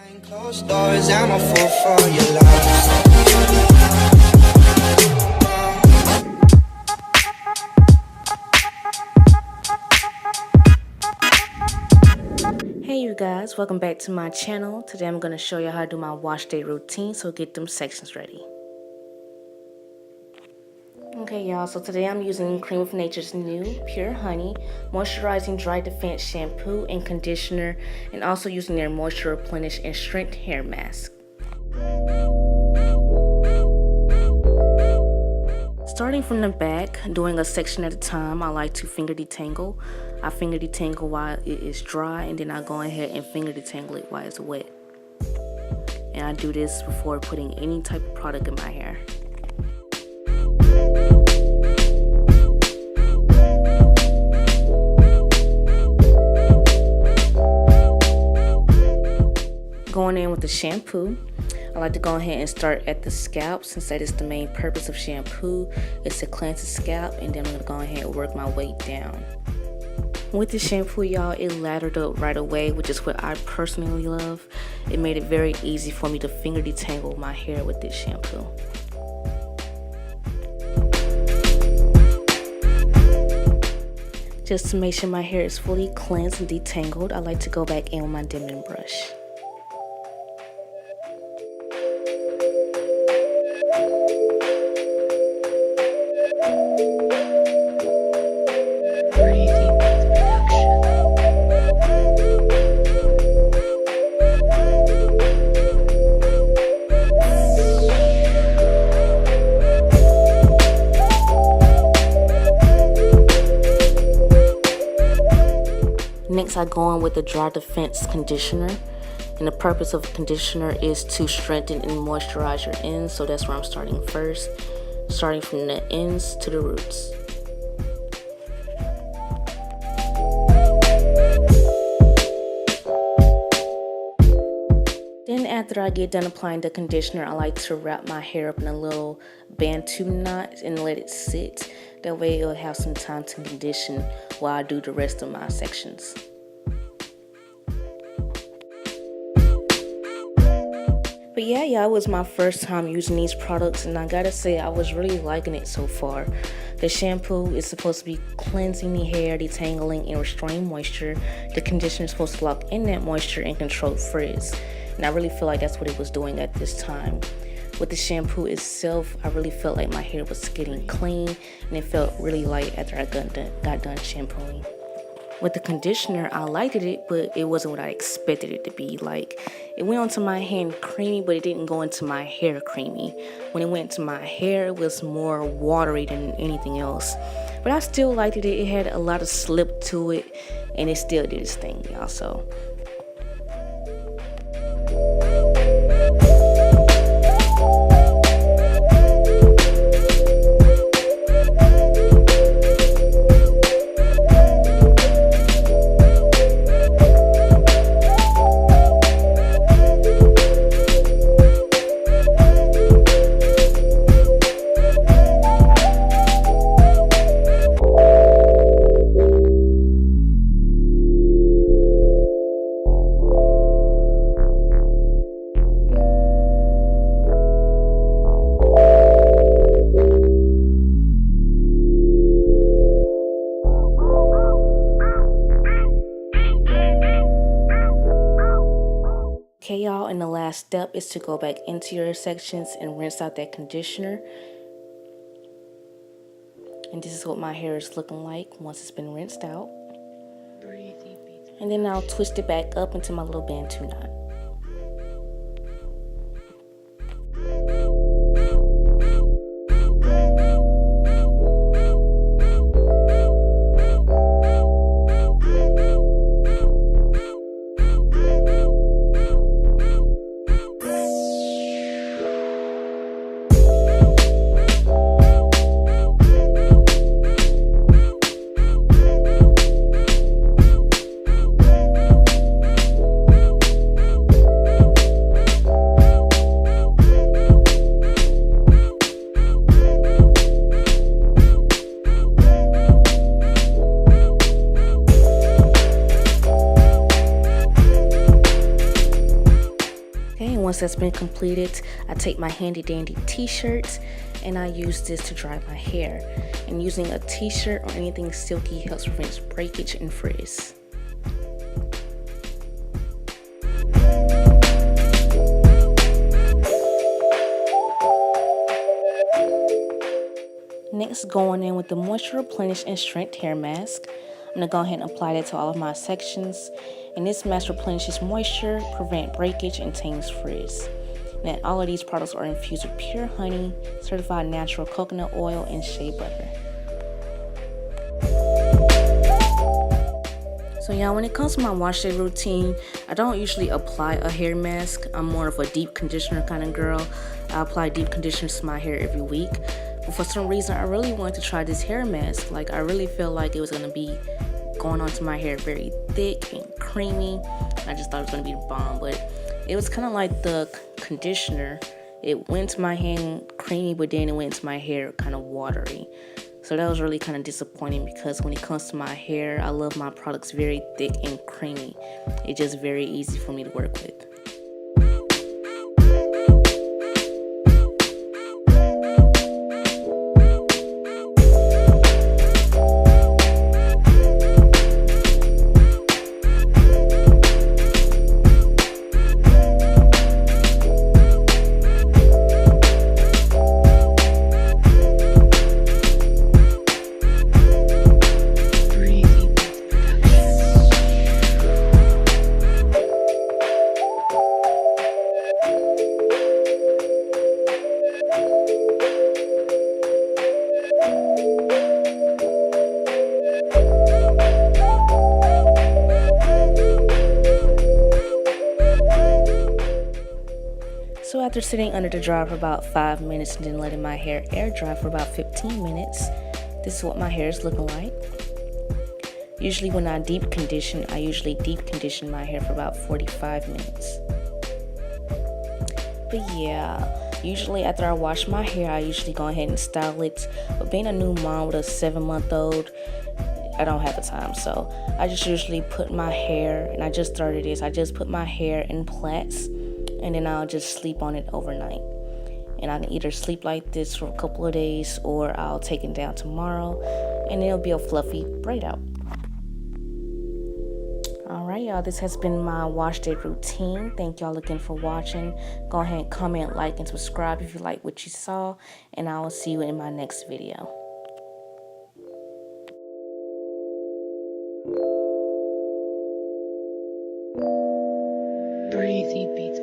Closed doors, I'm a fool for your love. Hey you guys, welcome back to my channel. Today I'm going to show you how to do my wash day routine, so get them sections ready. Okay y'all, so today I'm using Creme of Nature's new Pure Honey Moisturizing Dry Defense Shampoo and Conditioner, and also using their Moisture Replenish and Strength Hair Mask. Starting from the back, doing a section at a time, I like to finger detangle. I finger detangle while it is dry, and then I go ahead and finger detangle it while it's wet. And I do this before putting any type of product in my hair. Going in with the shampoo, I like to go ahead and start at the scalp, since that is the main purpose of shampoo, is to cleanse the scalp, and then I'm going to go ahead and work my way down. With the shampoo, y'all, it lathered up right away, which is what I personally love. It made it very easy for me to finger detangle my hair with this shampoo. Just to make sure my hair is fully cleansed and detangled, I like to go back in with my dimming brush. Next, I go in with the Dry Defense Conditioner, and the purpose of the conditioner is to strengthen and moisturize your ends, so that's where I'm starting first, starting from the ends to the roots. Then after I get done applying the conditioner, I like to wrap my hair up in a little bantu knot and let it sit. That way it'll have some time to condition while I do the rest of my sections. But yeah, it was my first time using these products, and I gotta say I was really liking it so far. The shampoo is supposed to be cleansing the hair, detangling, and restoring moisture. The conditioner is supposed to lock in that moisture and control frizz. And I really feel like that's what it was doing at this time. With the shampoo itself, I really felt like my hair was getting clean, and it felt really light after I got done shampooing. With the conditioner, I liked it, but it wasn't what I expected it to be. Like, it went onto my hand creamy, but it didn't go into my hair creamy. When it went into my hair, it was more watery than anything else. But I still liked it. It had a lot of slip to it, and it still did its thing, y'all. So okay, y'all, and the last step is to go back into your sections and rinse out that conditioner. And this is what my hair is looking like once it's been rinsed out. And then I'll twist it back up into my little bantu knot. once that's been completed, I take my handy dandy t-shirt and I use this to dry my hair. And using a t-shirt or anything silky helps prevent breakage and frizz. Next, going in with the Moisture Replenish and Strength Hair Mask. I'm going to go ahead and apply that to all of my sections. And this mask replenishes moisture, prevent breakage, and tames frizz. Now, all of these products are infused with pure honey, certified natural coconut oil, and shea butter. So yeah, when it comes to my wash day routine, I don't usually apply a hair mask. I'm more of a deep conditioner kind of girl. I apply deep conditioners to my hair every week. But for some reason, I really wanted to try this hair mask. Like, I really feel like it was going to be going onto my hair very thick and creamy. I just thought it was going to be the bomb, but it was kind of like the conditioner. It went to my hand creamy, but then it went to my hair kind of watery. So that was really kind of disappointing because when it comes to my hair, I love my products very thick and creamy. It's just very easy for me to work with. So after sitting under the dryer for about 5 minutes and then letting my hair air dry for about 15 minutes, this is what my hair is looking like. Usually when I deep condition, I usually deep condition my hair for about 45 minutes. But yeah, usually after I wash my hair, I usually go ahead and style it. But being a new mom with a 7-month-old, I don't have the time, so I just usually put my hair, and I just started this, I just put my hair in plaits, and then I'll just sleep on it overnight. And I can either sleep like this for a couple of days, or I'll take it down tomorrow, and it'll be a fluffy braid out. Alright y'all, this has been my wash day routine. Thank y'all again for watching. Go ahead, comment, like, and subscribe if you like what you saw, and I will see you in my next video. Breezy Beats